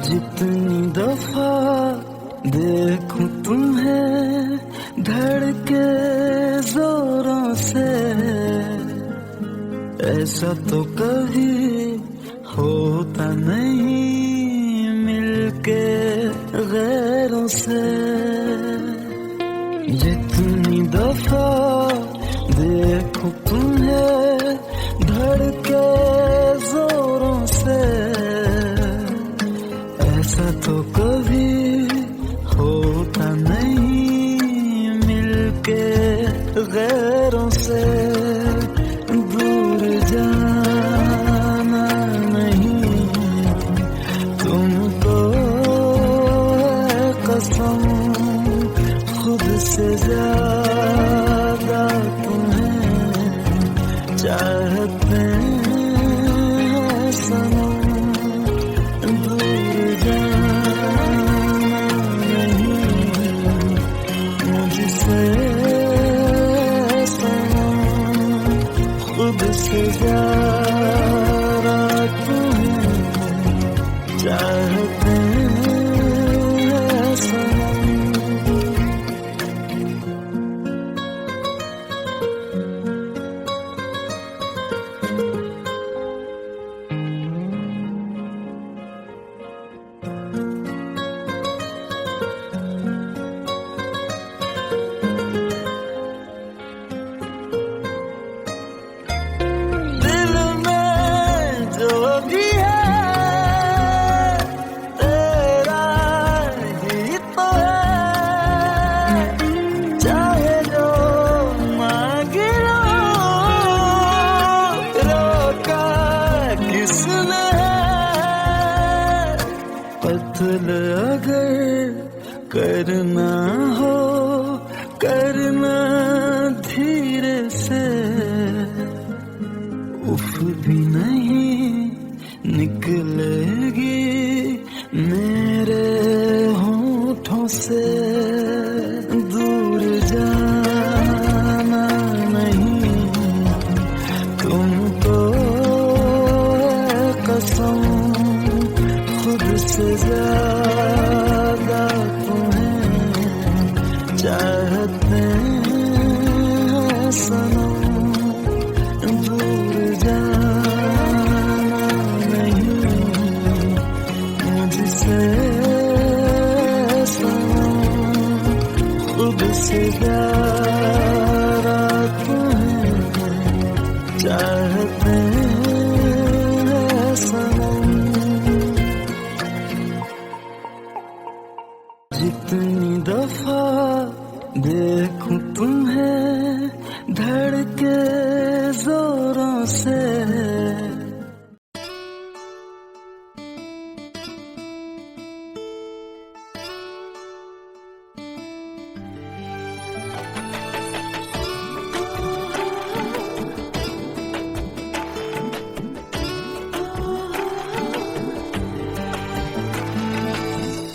जितनी दफा देखूं तुम्हें धड़के जोरों से, ऐसा तो कभी होता नहीं मिलके गैरों से। जितनी दफा देखूं तुम्हें धड़के जोरों से, ऐसा तो कभी होता नहीं मिलके गैरों से। दूर जाना नहीं तुमको है कसम, खुद से ज्यादा तुम्हें चाहते हैं सनम। दूर जाना नहीं मुझसे सनम, खुद से ज्यादा तुम्हें चाहते हैं सनम। कत्ल अगर करना हो करना धीरे से, उफ भी नहीं निकलेगी मेरे होठों से। दूर जाना नहीं तुमको है कसम, खुद से ज्यादा तुम्हें चाहते हैं सनम। दूर जाना नहीं मुझसे सनम, खुद से ज्यादा तुम्हें चाहते हैं सनम। जितनी दफा देखूं तुम्हें धड़के जोरों से,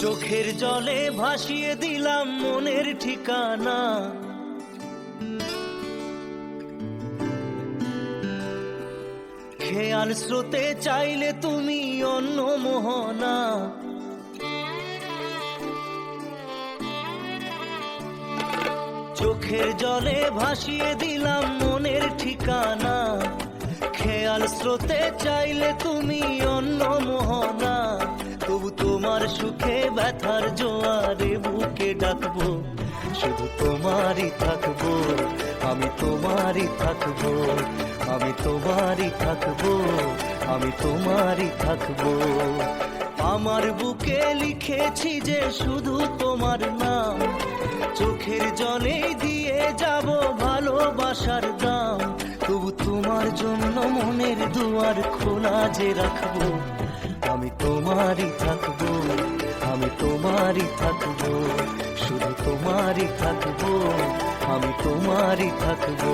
চোখের জলে ভাসিয়ে দিলাম মনের ঠিকানা, খেয়াল স্রোতে চাইলে তুমি অন্য মোহনা। চোখের জলে ভাসিয়ে দিলাম মনের ঠিকানা, খেয়াল স্রোতে চাইলে তুমি অন্য মোহনা। তবু তোমার সুখে ব্যথার জোয়ারে বুকে ডাকবো, শুধু তোমারই থাকবো, আমি তোমারই থাকবো, আমি তোমারই থাকবো, আমি তোমারই থাকবো। আমার বুকে লিখেছি যে শুধু তোমার নাম, চোখের জলে দিয়ে যাব ভালোবাসার দাম। তবু তোমার জন্য মনের দুয়ার খোলা যে রাখবো, আমি তোমারই থাকবো, আমি তোমারই থাকবো, শুধু তোমারই থাকবো, আমি তোমারই থাকবো।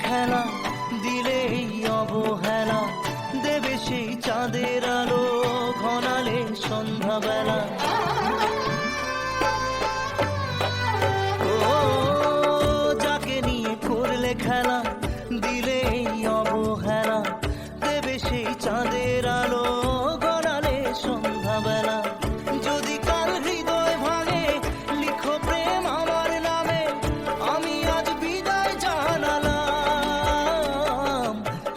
খেলা দিলে এই অবহেলা দেবে সেই চাঁদের আলো ঘনালে সন্ধ্যাবেলা ও যাকে নিয়ে করলে খেলা দিলে এই অবহেলা দেবে সেই চাঁদের আলো ঘনালে সন্ধ্যাবেলা যদি কাল হৃদয় ভাঙে লিখো প্রেম আমার নামে আমি আজ বিদায় জানালাম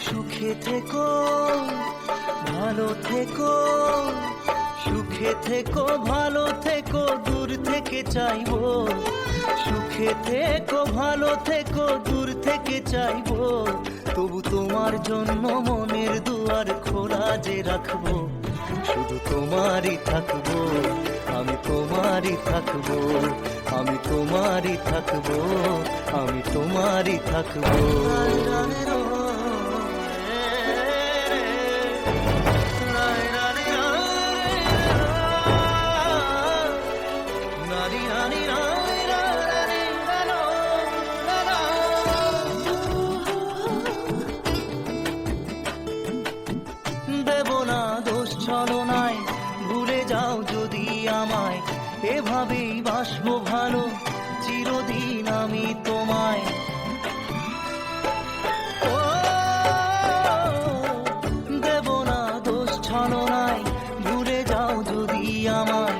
সুখে থেকো ভালো থেকো সুখে থেকো ভালো থেকো দূর থেকে চাইবো সুখে থেকো ভালো থেকো দূর থেকে চাইবো তবু তোমার জন্য মনের দুয়ার খোলা যে রাখবো শুধু তোমারই থাকবো আমি তোমারই থাকবো আমি তোমারই থাকবো আমি তোমারই থাকবো দেব না দোষ ছলনায় ভুলে যাও যদি আমায় এভাবেই বাসবো ভালো চিরদিন আমি তোমায় ও দেব না দোষ ছলনায় ভুলে যাও যদি আমায়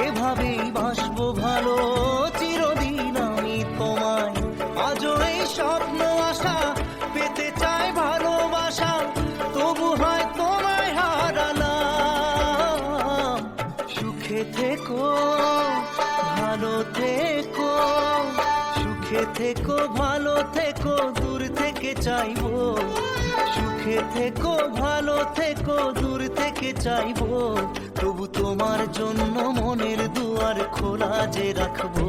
এভাবেই বাসবো ভালো চিরদিন আমি তোমায় আজও এই স্বপ্ন আশা পেতে চাই ভালোবাসা তবু হয় তোমায় হারালাম সুখে থেকো ভালো থেকো সুখে থেকো ভালো থেকো দূর থেকে চাইবো সুখে থেকো ভালো থেকো দূর থেকে চাইবো তবু তোমার জন্য মনের দুয়ার খোলা যে রাখবো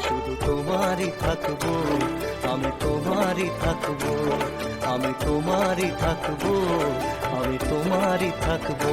শুধু তোমারই থাকবো আমি তোমারই থাকবো আমি তোমারই থাকবো আমি তোমারই থাকবো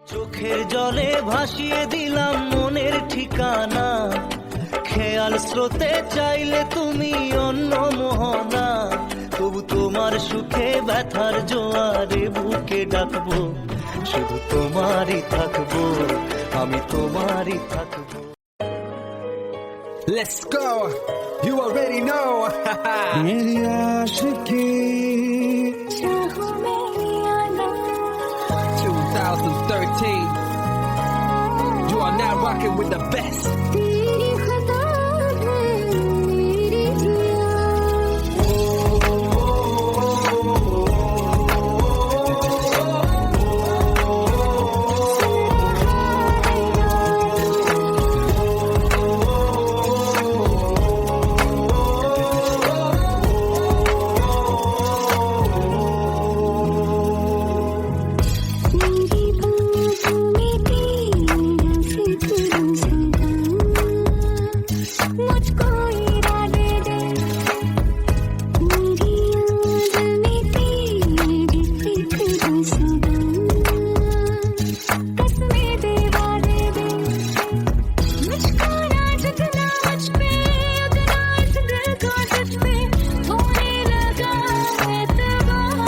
চোখের জলে ভাসিয়ে দিলাম মনের ঠিকানা খেয়াল স্রোতে চাইলে তুমি অন্য মোহনা তবু তোমার সুখে ব্যথার জোয়ারে বুকে ডাকবো শুধু তোমারই থাকবো আমি তোমারই থাকবো Let's go. You already know. मेरी आशिकी 2013. You are now rocking with the best. तेरी खता है मेरी जिया मेरी बाहों में तेरा फिक्र सदा मुझको इरादे दे मेरी आँख में तेरी फिक्र सदा कसमें दे वादे दे मुझको ना जितना मुझ पे उतना इस दिल को तुझ पे होने लगा एतबार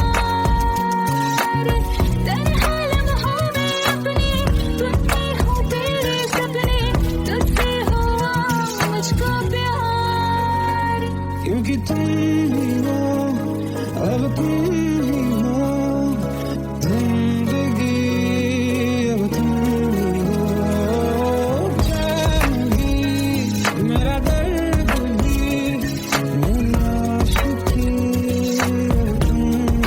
तन्हा लम्हों में अपने टूटे हो तेरे सपने तुझसे हुआ मुझको प्यार क्योंकि तुम ही हो अब तुम ही हो जिंदगी अब तुम ही हो जान भी मेरा दर्द भी मेरी आशिकी अब तुम ही हो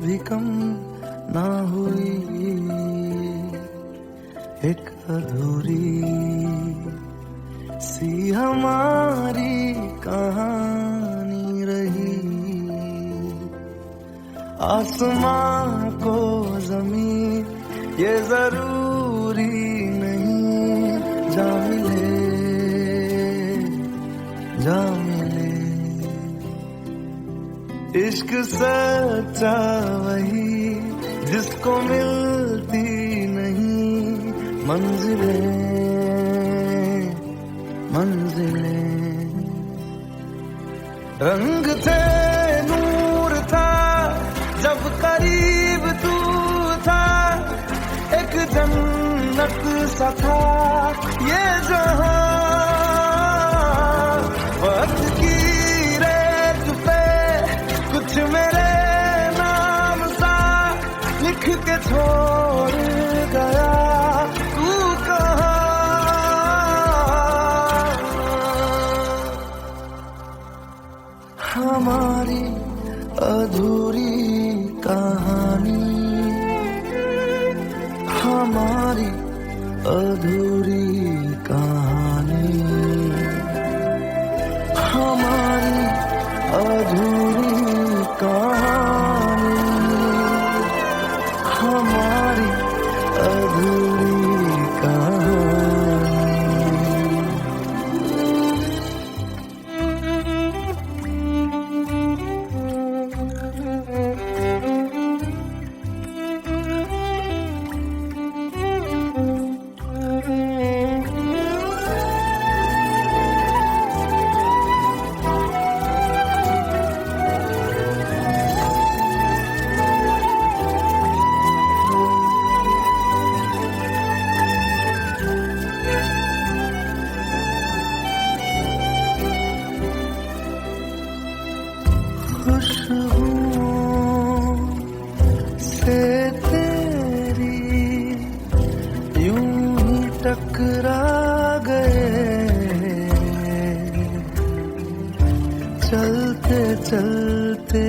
भी कम ना हुई, एक अधूरी सी हमारी कहानी रही। आसमां को जमीन ये जरूरी नहीं, जा मिले जा मिले। इश्क सच्चा वही जिसको मिलती नहीं मंजिलें मंजिलें। रंग थे नूर था जब करीब तू था, एक जन्नत सा था ये जहां। वक्त की रेत पे कुछ मेरे नाम सा लिख के छोड़ गया तू कहाँ। हमारी अधूरी कहानी, हमारी अधूरी कहानी, हमारी अधूरी कहानी, हमारी अधूरी कहानी। खुशबुओं से तेरी यूं ही टकरा गए, चलते चलते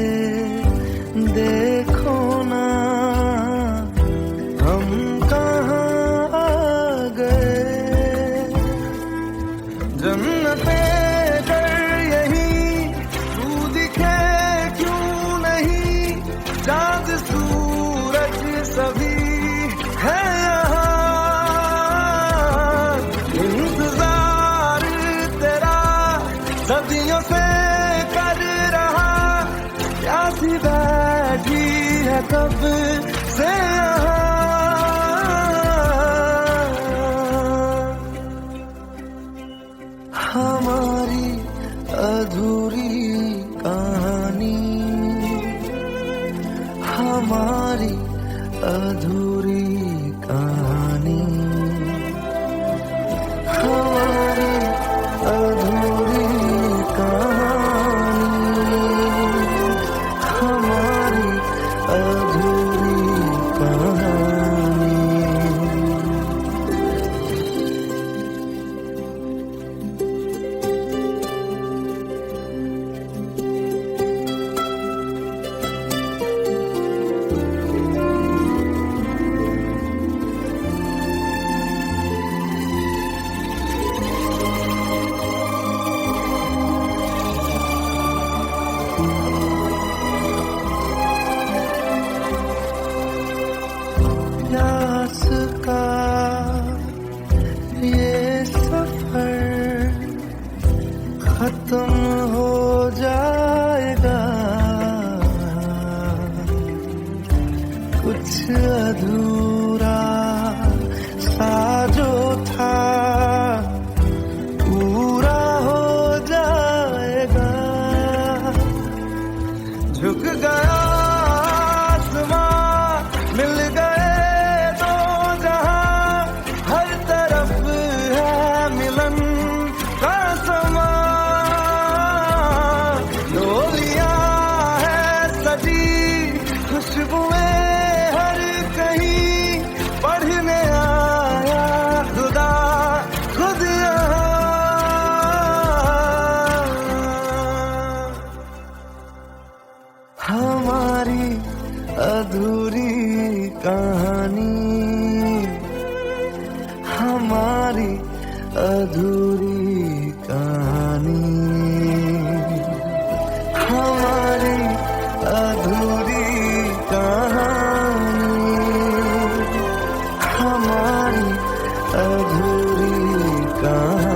देखो ना हम कहाँ आ गए। जन्नते चाँद सूरज सभी है यहाँ, इंतजार तेरा सदियों से कर रहा, प्यासी बैठी है कब से यहाँ। हमारी अधूरी कहानी, हमारी अधूरी कहानी, हमारी अधूरी कहानी, हमारी अधूरी कहानी। प्यास का ये सफर खत्म हो जाएगा, कुछ अधूरा सा जो था पूरा हो जाएगा। झुक गया मिल गए दो जहां, हर तरफ है मिलन का समा। डोलियां है सजी खुशबुएं हर कहीं, पढ़ने आया खुदा खुद यहाँ। हमारी अधूरी कहानी, हमारी अधूरी कहानी, हमारी अधूरी कहानी, हमारी अधूरी कहानी।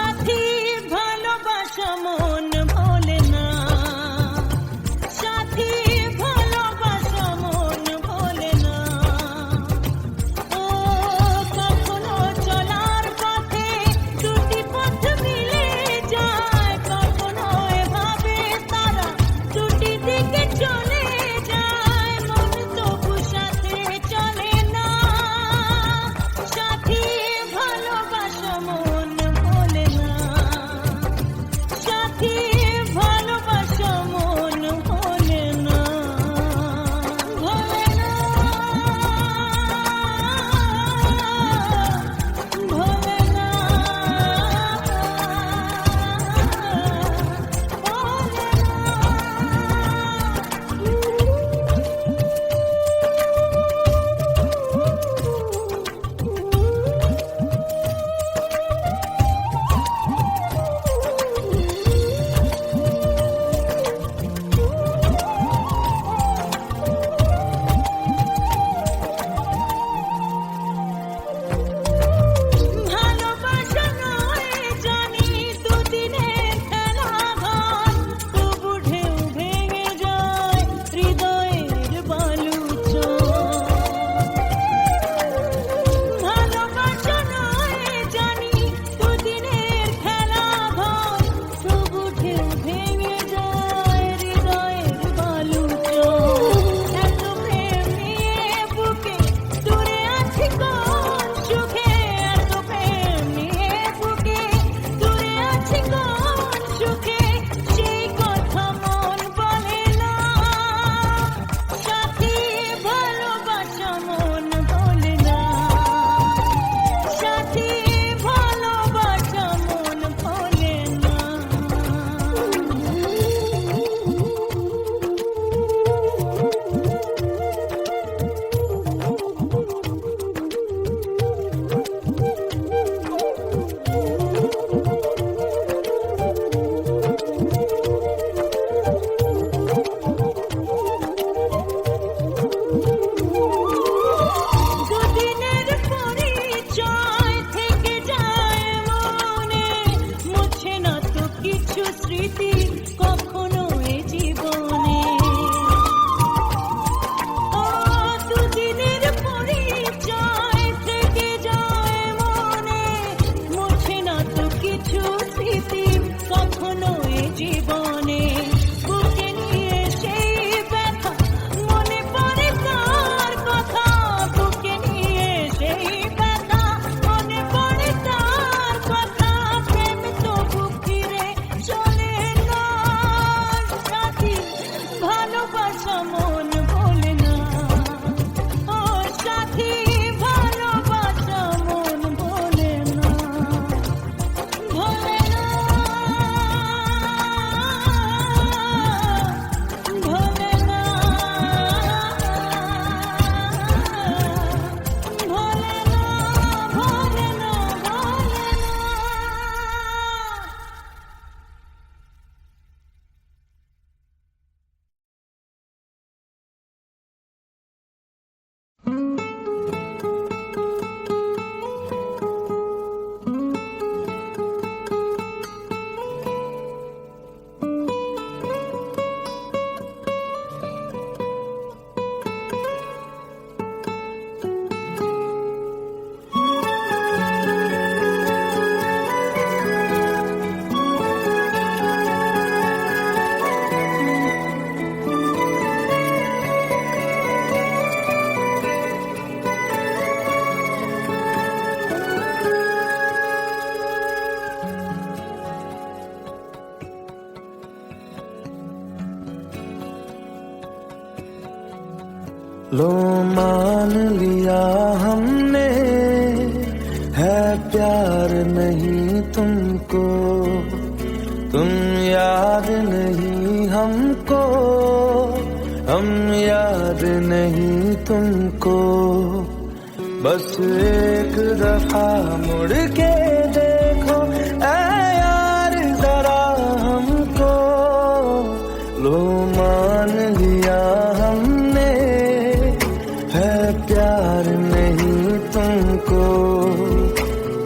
সাথী ভালোবাসা মন ভোলে না। लो मान लिया हमने, है प्यार नहीं तुमको, तुम याद नहीं हमको, हम याद नहीं तुमको। बस एक दफा मुड़ के देखो ऐ यार जरा हमको, लो मान लिया हमने, है प्यार नहीं तुमको,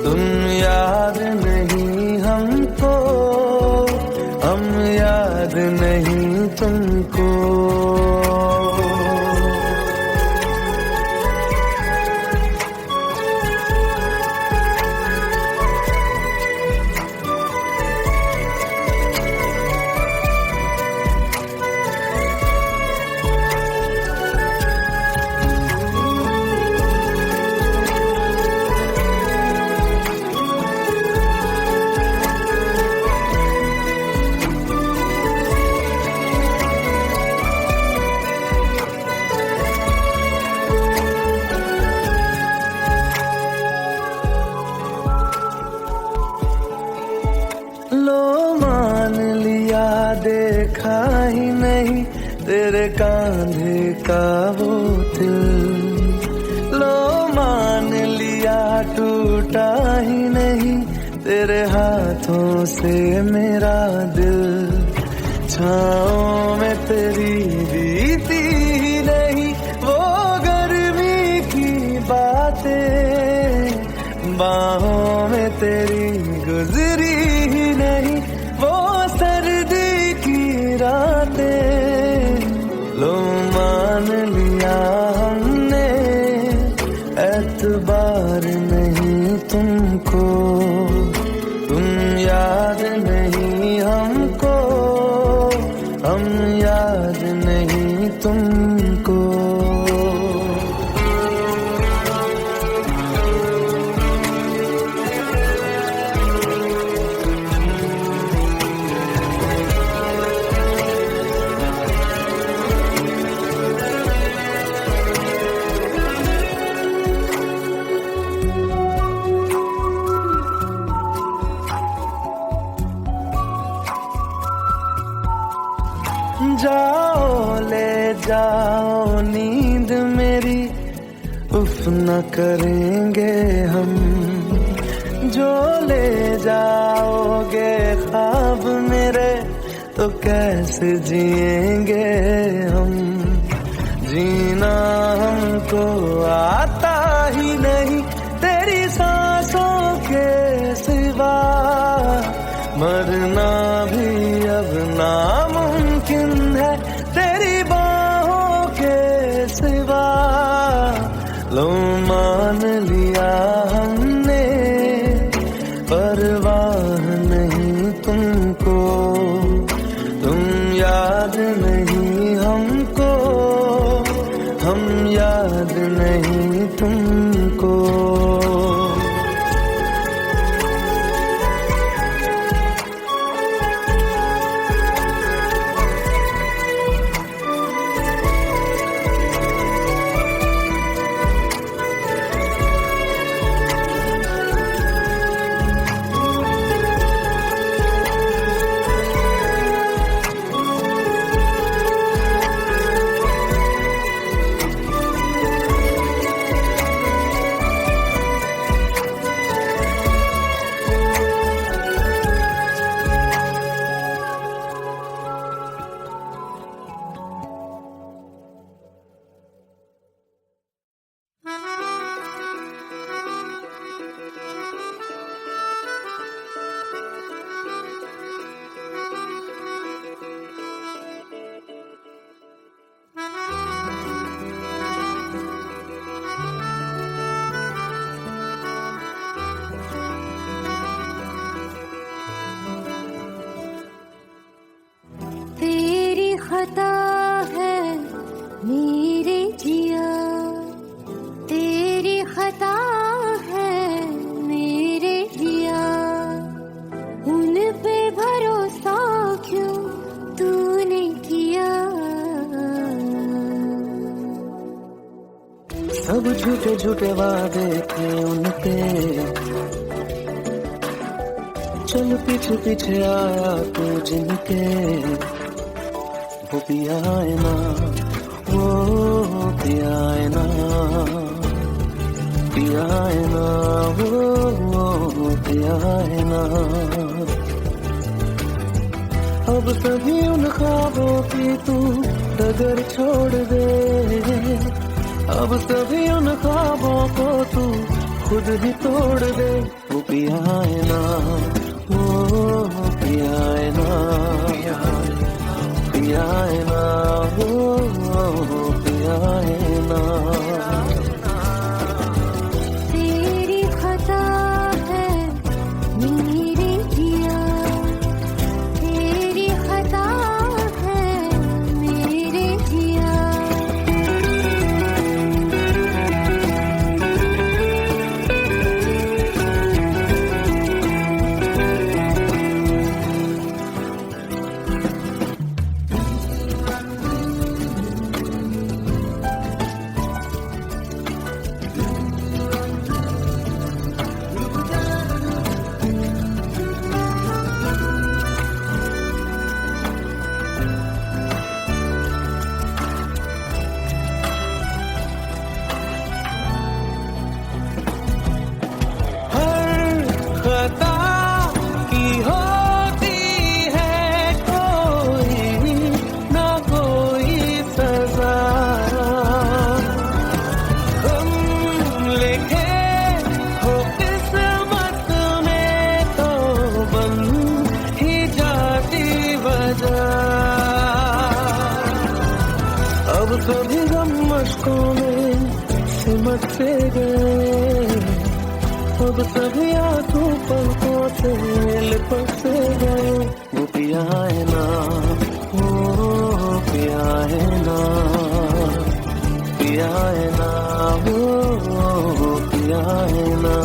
तुम याद नहीं हमको, हम याद नहीं तुमको। लो मान लिया देखा ही नहीं तेरे कांधे का वो दिल, लो मान लिया टूटा ही नहीं तेरे हाथों से मेरा दिल, छाँव में तेरी बीती ही नहीं वो गर्मी की बातें, बाहों में तेरी गुजरी ही नहीं वो सर्दी की रातें। लो मान लिया हमने, एतबार नहीं तुमको, तुम याद नहीं हमको, हम याद नहीं तुमको। जाओ ले जाओ नींद मेरी, उफ न करेंगे हम, जो ले जाओगे ख्वाब मेरे तो कैसे जिएंगे हम, जीना हमको आता ही नहीं तेरी सांसों के सिवा, मरना भी अब नामुमकिन है तेरी बाहों के सिवा। लो मान लिया हमने, परवाह नहीं तुमको, तुम याद नहीं हमको, हम याद नहीं तुमको। खता है मेरे जिया, तेरी खता है मेरे जिया, उन पे भरोसा क्यों तूने किया। चल पीछे पीछे आया तू जिनके, वो पिया है ना, वो पिया है ना, पिया है ना, वो पिया है ना। अब सभी उन ख्वाबों की तू डगर छोड़ दे, अब सभी उन ख्वाबों को तू खुद ही तोड़ दे। वो पिया है ना, वो पिया है ना, पिया है ना, वो पिया है ना। तेरी खता है मेरे जिया, तेरी खता है मेरे जिया। अब सभी गम मशकों में सिमट से गए, अब सभी आंसू पलकों से लिपट से गए। वो पिया है ना, वो पिया है ना, पिया है ना, वो पिया है ना।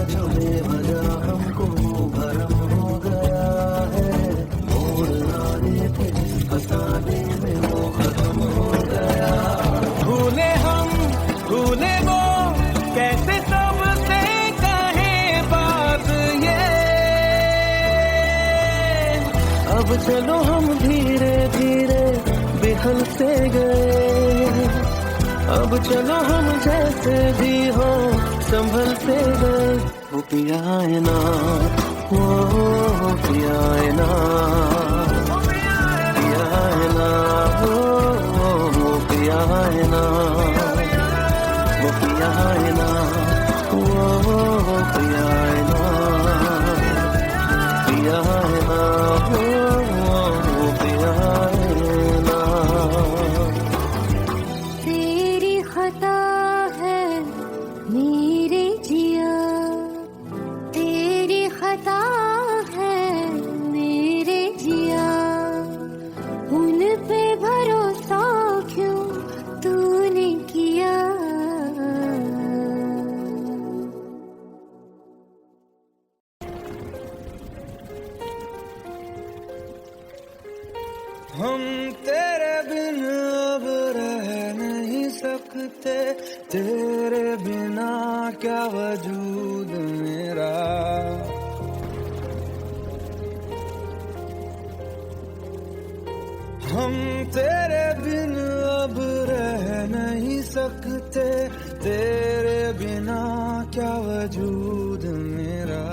जो बेवजह हमको भरम हो गया है, मोड़ लाने थे जिस फसाने में वो खत्म हो गया। भूले हम भूले वो, कैसे सबसे कहे बात ये। अब चलो हम धीरे धीरे बिहल से गए, अब चलो हम जैसे भी हो संभल से गए। वो पिया है ना, वो पिया है ना, पिया है ना, वो पिया है ना, वो पिया है ना, वो पिया है ना, पिया है ना, वो पिया है ना। तेरी खता है मेरे जिया, तेरी खता है मेरे जिया। उन पे भरोसा क्यों तूने किया। हम तेरे बिन अब रह नहीं सकते, तेरे बिना क्या वजूद मेरा। हम तेरे बिन अब रह नहीं सकते, तेरे बिना क्या वजूद मेरा।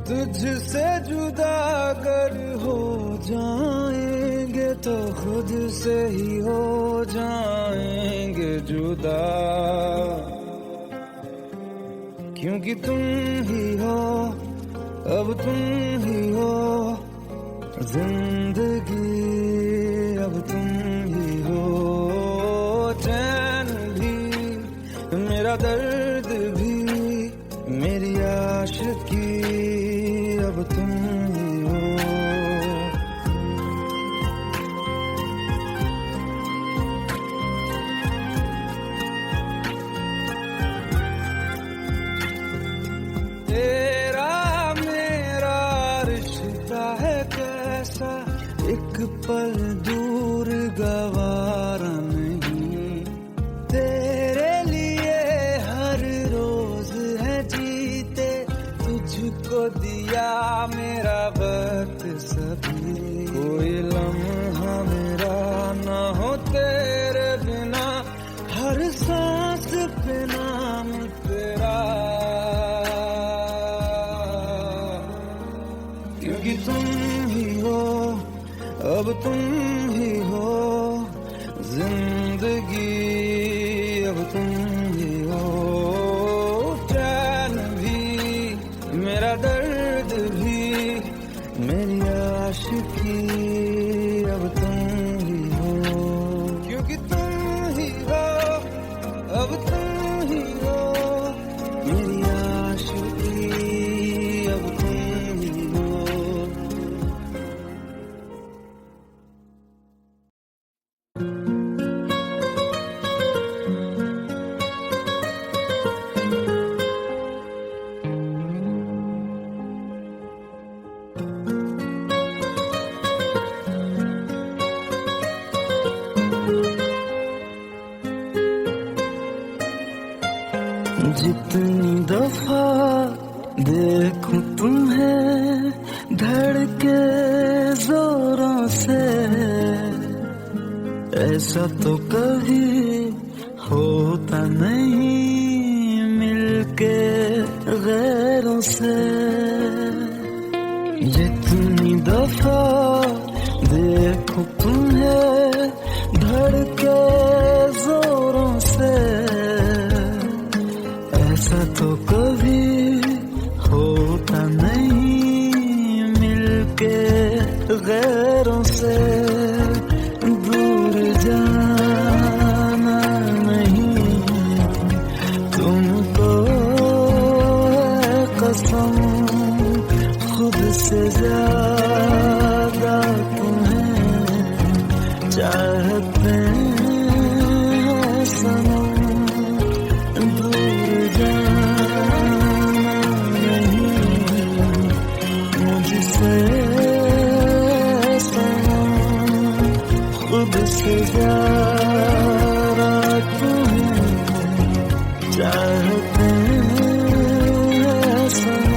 तुझसे जुदा अगर हो जाएंगे तो खुद से ही हो जाएंगे जुदा। क्योंकि तुम ही हो, अब तुम ही हो जिंदगी, अब तुम ही हो चैन भी, मेरा दर्द भी, मेरी आशिकी, अब तुम ही हो। एक पल दूर गवारा नहीं, तेरे लिए हर रोज है जीते, तुझको दिया मेरा वक्त सभी, कोई लम्हा मेरा ना हो तेरे बिना, हर सांस पे नाम तेरा, क्योंकि तुम ही हो, अब तुम ही हो जिंदगी, अब तुम ही हो चैन भी, मेरा दर्द भी, मेरी आशिकी, अब तुम ही हो, क्योंकि तुम ही हो, अब तुम ही हो मेरी आशिकी, अब तुम ही हो। जितनी दफा देखूं तुम्हें धड़के जोरों से, ऐसा तो कभी होता नहीं मिलके गैरों से। जितनी दफा देखूं तुम्हें धड़के जोरों से, ऐसा तो कभी होता नहीं मिलके गैरों से। दूर जाना नहीं तुमको है कसम, खुद से ज्यादा तुम्हें चाहते हैं सनम। दूर जाना नहीं मुझसे सनम, खुद से ज्यादा तुम्हें चाहते हैं सनम।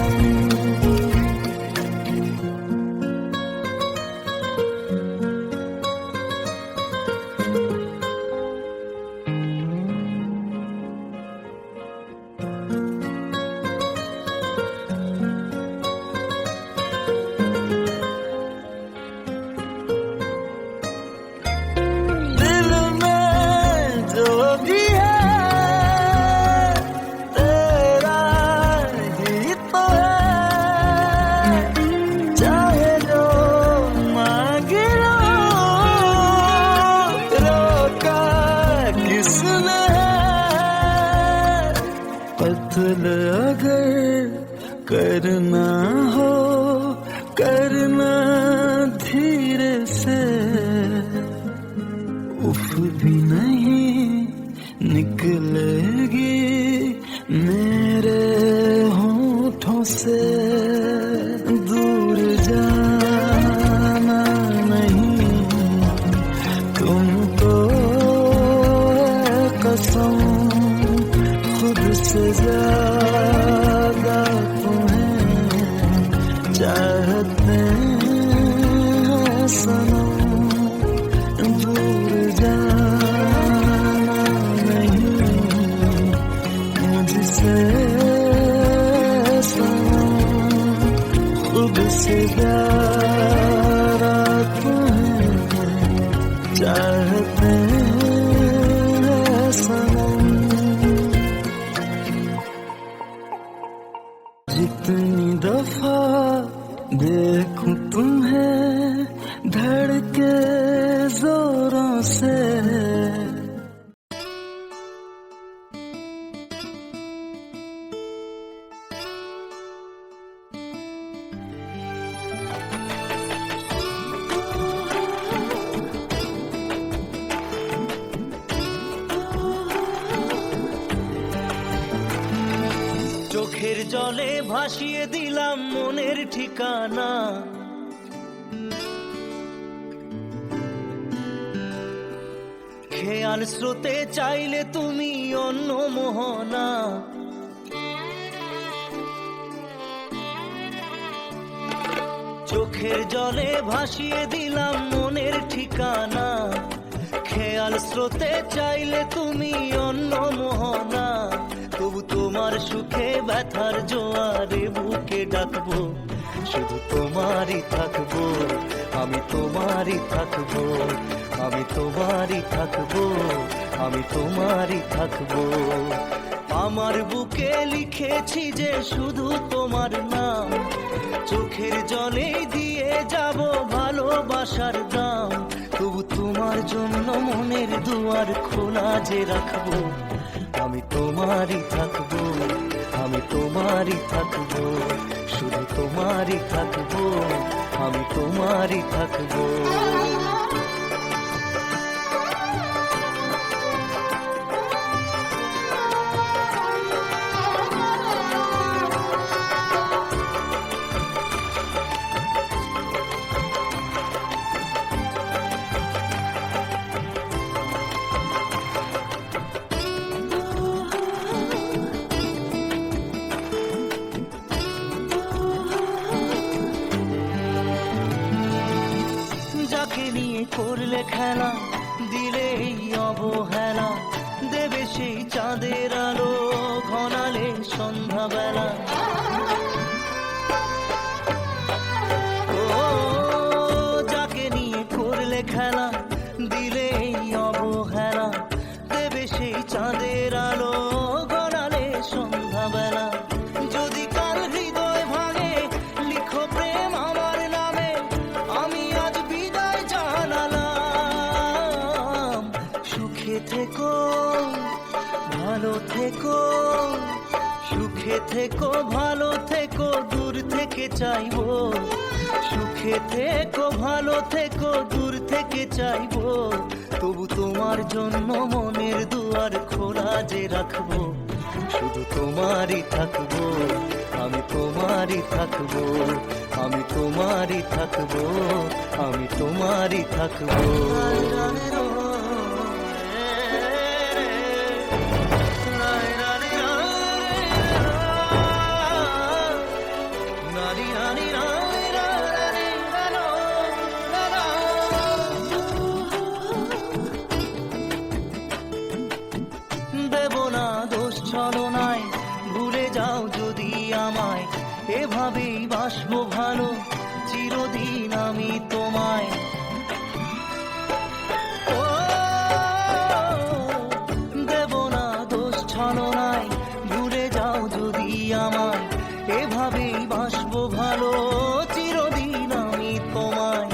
कत्ल अगर करना हो करना धीरे से, उफ भी नहीं निकलेगी मेरे होठों से। दूर जाना नहीं तुमको है कसम, खुद से ज्यादा तुम्हें चाहते हैं सनम। दूर जाना नहीं मुझसे सनम, खुद से ज्यादा तुम्हें चाहते हैं सनम। जितनी दफा देखूं तुम्हें धड़के जोरों से, চোখের জলে ভাসিয়ে দিলাম মনের ঠিকানা, খেয়াল স্রোতে চাইলে তুমি অন্য মোহনা, চোখের জলে ভাসিয়ে দিলাম মনের ঠিকানা। খেয়াল স্রোতে চাইলে তুমি অন্য মোহনা, তবু তোমার সুখে ব্যথার জোয়ারে বুকে ডাকবো, শুধু তোমারই থাকবো, আমি তোমারই থাকবো, আমি তোমারই থাকবো, আমি তোমারই থাকবো। আমার বুকে লিখেছি যে শুধু তোমার নাম, চোখের জলে দিয়ে যাব ভালোবাসার দাম, তবু তোমার জন্য মনের দুয়ার খোলা যে রাখবো, আমি তোমারই থাকবো, আমি তোমারই থাকবো, শুধু তোমারই থাকবো, আমি তোমারই থাকবো। যাকে নিয়ে করলে খেলা, দিলে এই অবহেলা, দেবে সেই চাঁদের আলো ঘনালে সন্ধ্যাবেলা। ও যাকে নিয়ে করলে খেলা, দিলে এই অবহেলা, দেবে সেই চাঁদের আলো ঘনালে সন্ধ্যাবেলা। যদি কাল হৃদয় ভাঙে লিখো প্রেম আমার নামে, আমি আজ বিদায় জানালাম। সুখে থেকো ভালো থেকো, সুখে থেকো ভালো থেকো, দূর থেকে চাইবো, সুখে থেকো ভালো থেকো, দূর থেকে চাইবো, তবু তোমার জন্য মনের দুয়ার খোলা যে রাখবো, শুধু তোমারই থাকবো, আমি তোমারই থাকবো, আমি তোমারই থাকবো, আমি তোমারই থাকবো। দেব না দোষ ছলনায়, ভুলে যাও যদি আমায়, এভাবেই বাসবো ভালো চিরদিন আমি তোমায়। ও দেব না দোষ ছলনায়, ভুলে যাও যদি আমায়, এভাবেই বাসবো ভালো চিরদিন আমি তোমায়।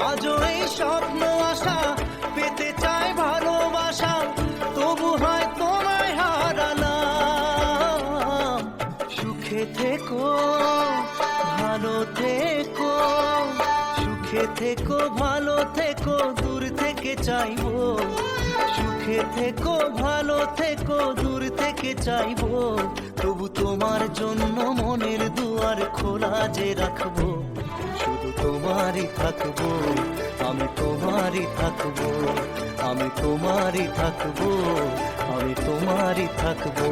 আজও এই স্বপ্ন আশা পেতে চাই ভালোবাসা, তবু হয় তোমায় হারালাম। সুখে থেকো ভালো থেকো, সুখে থেকো ভালো থেকো, দূর থেকে চাইবো, সুখে থেকো ভালো থেকো, দূর থেকে চাইবো, তবু তোমার জন্য মনের দুয়ার খোলা যে রাখবো, শুধু তোমারই থাকবো, আমি তোমারই থাকবো, আমি তোমারই থাকবো, আমি তোমারই থাকবো।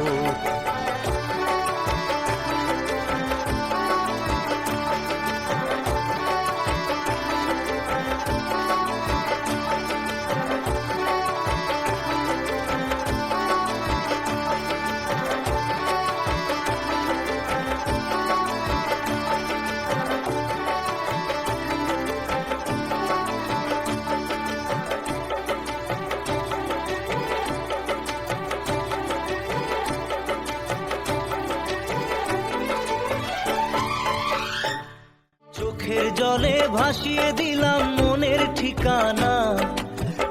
চোখের জলে ভাসিয়ে দিলাম মনের ঠিকানা,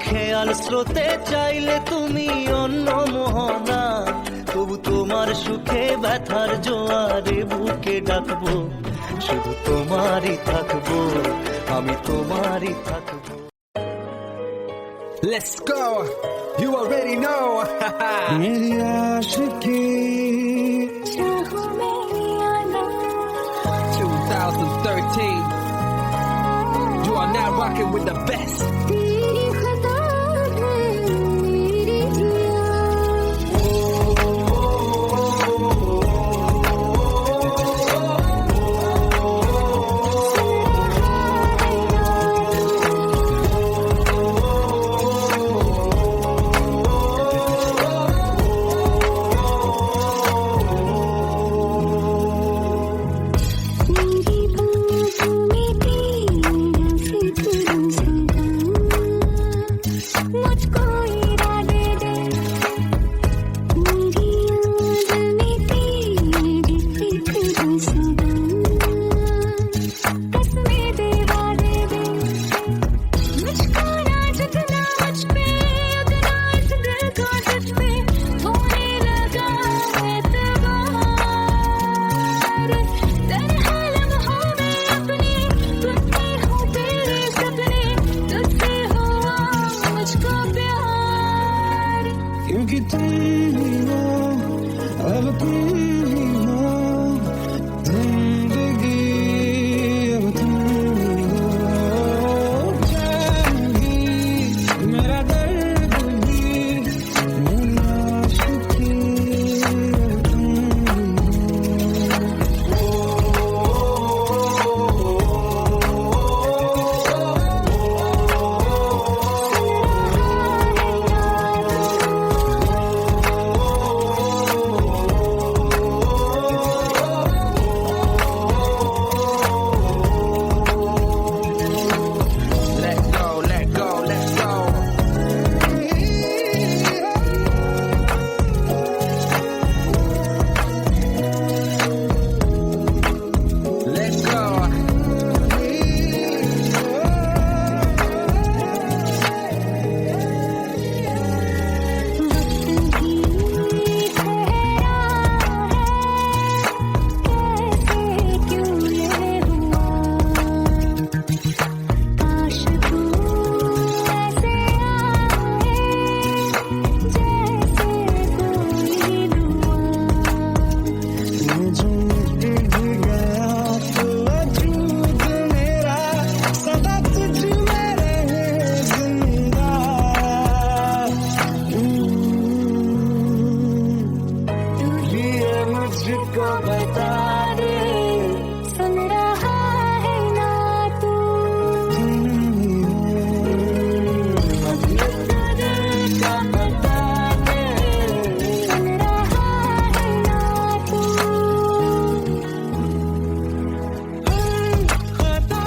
খেয়াল স্রোতে চাইলে তুমি অন্য মোহনা, তবু তোমার সুখে ব্যথার জোয়ারে বুকে ডাকবো, শুধু তোমারই থাকবো, আমি তোমারই থাকবো। Let's go. You already know. मेरी आशिकी 2013. You are now rocking with the best. तेरी खता है तुम ही हो, अब तुम ही हो जिंदगी, अब तुम ही हो चैन भी, मेरा दर्द भी, मेरी आशिकी, अब तुम Let go, let go, let go. Let go. ये जो मिट गया तो वजूद मेरा सदा तुझ में रहे जिंदा। ये मुझको बता दे, सुन रहा है ना तू, तुम ही हो, दिल का बता दे, सुन रहा है ना तू। खता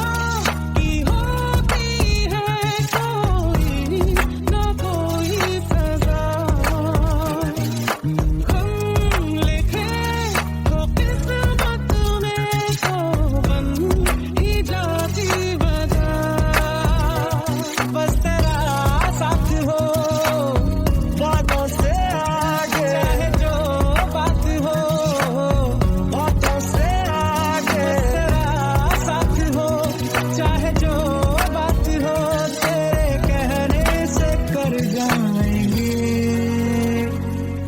की होती है कोई ना कोई सजा, हम लिखे तो किस्मत में तो बन ही जाती वजह। बस तेरा साथ हो बातों से आगे, चाहे जो बात हो बातों से आगे, तेरा साथ हो चाहे जो बात हो, तेरे कहने से कर जाएंगे,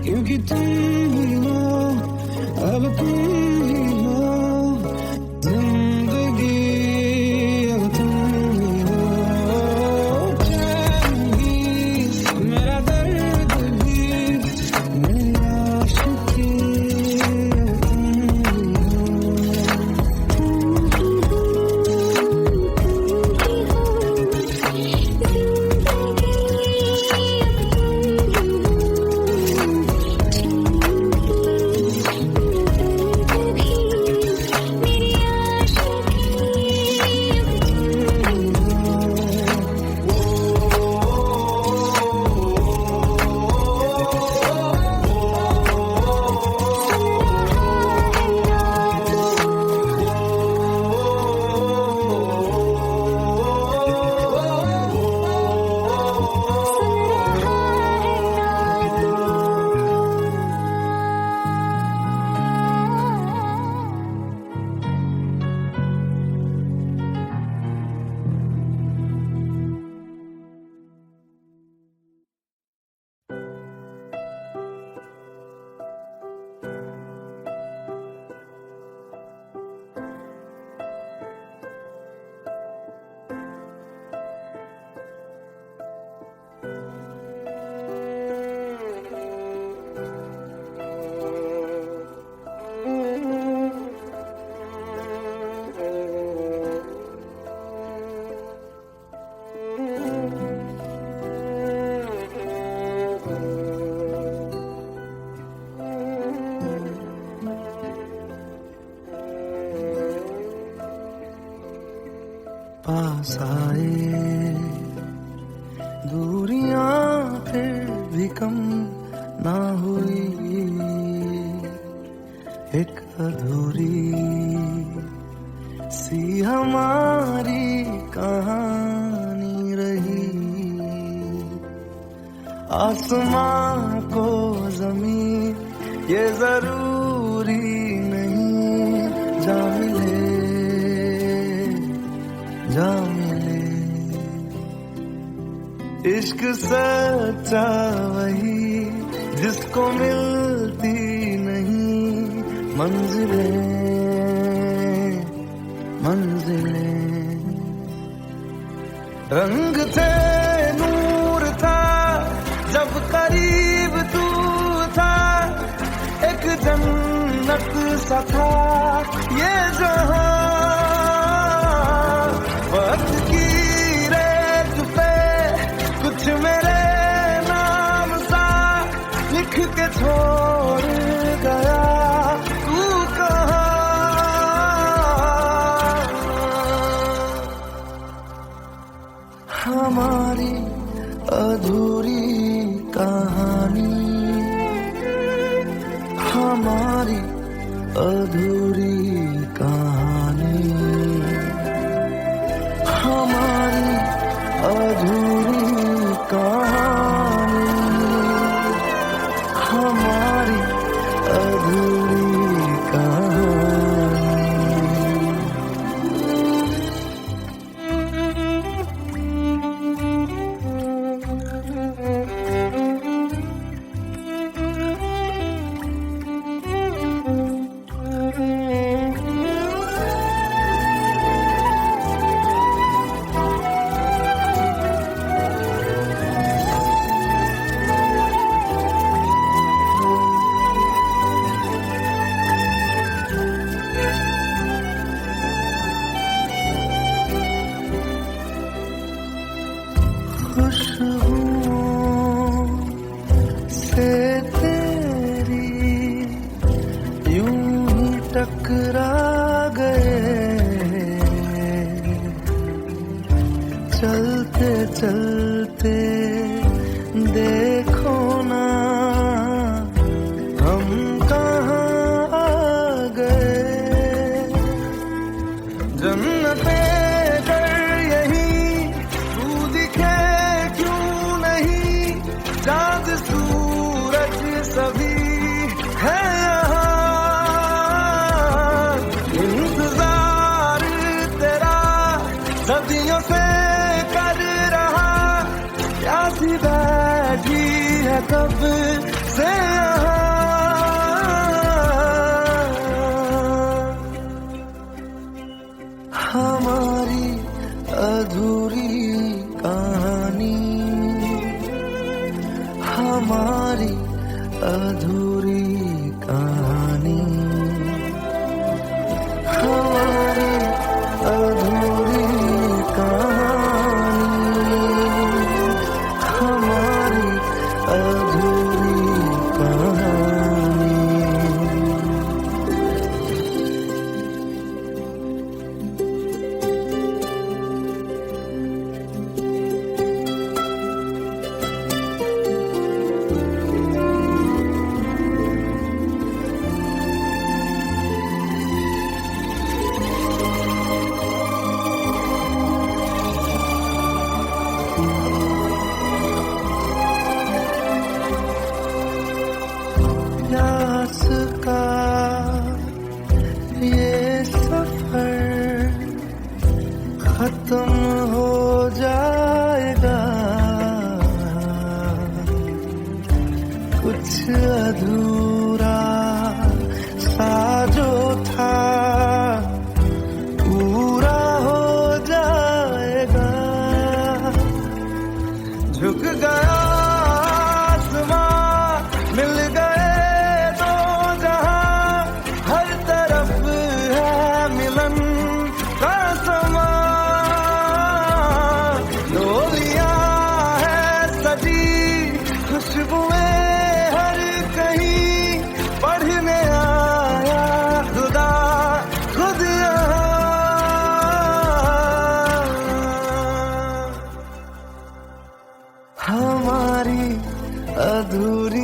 क्योंकि तुम ही हो, अब तुम ही हो जिंदगी, अब तुम ही हो चैन भी, मेरा दर्द भी, मेरी आशिकी, अब तुम ही हो। पास आए दूरियां फिर भी कम ना हुई, एक अधूरी सी हमारी कहानी रही। आसमां को जमीन ये जरूरी नहीं, जा मिले जा मिले। इश्क सच्चा वही जिसको मिलती नहीं मंजिलें मंजिलें। रंग थे नूर था जब करीब तू था, एक जन्नत सा था ये जहां। वक्त की रेत पे कुछ मेरे नाम सा लिख के छोड़ गया तू कहाँ। हमारी अधूरी कहानी, हमारी अधूरी कहानी, हमारी अधूरी कहानी, हमारी अधूरी कहानी। खुशबुओं से तेरी यूं ही टकरा गए, चलते चलते देखो ना हम कहाँ आ गए। जन्नते चाँद सूरज सभी है यहाँ, इंतजार तेरा सदियों से कर रहा, प्यासी बैठी है कब से यहाँ। हमारी अधूरी कहानी, हमारी अधूरी कहानी, हमारी अधूरी कहानी, हमारी अधूरी कहानी। प्यास का ये सफर खत्म हो जाएगा, कुछ अधूरा सा जो था पूरा हो जाएगा। झुक गया आसमां, मिल गए दो जहां, हर तरफ है मिलन का समा। डोलियां है सजी खुशबुएं हर कहीं, पढ़ने आया खुदा खुद यहाँ। हमारी अधूरी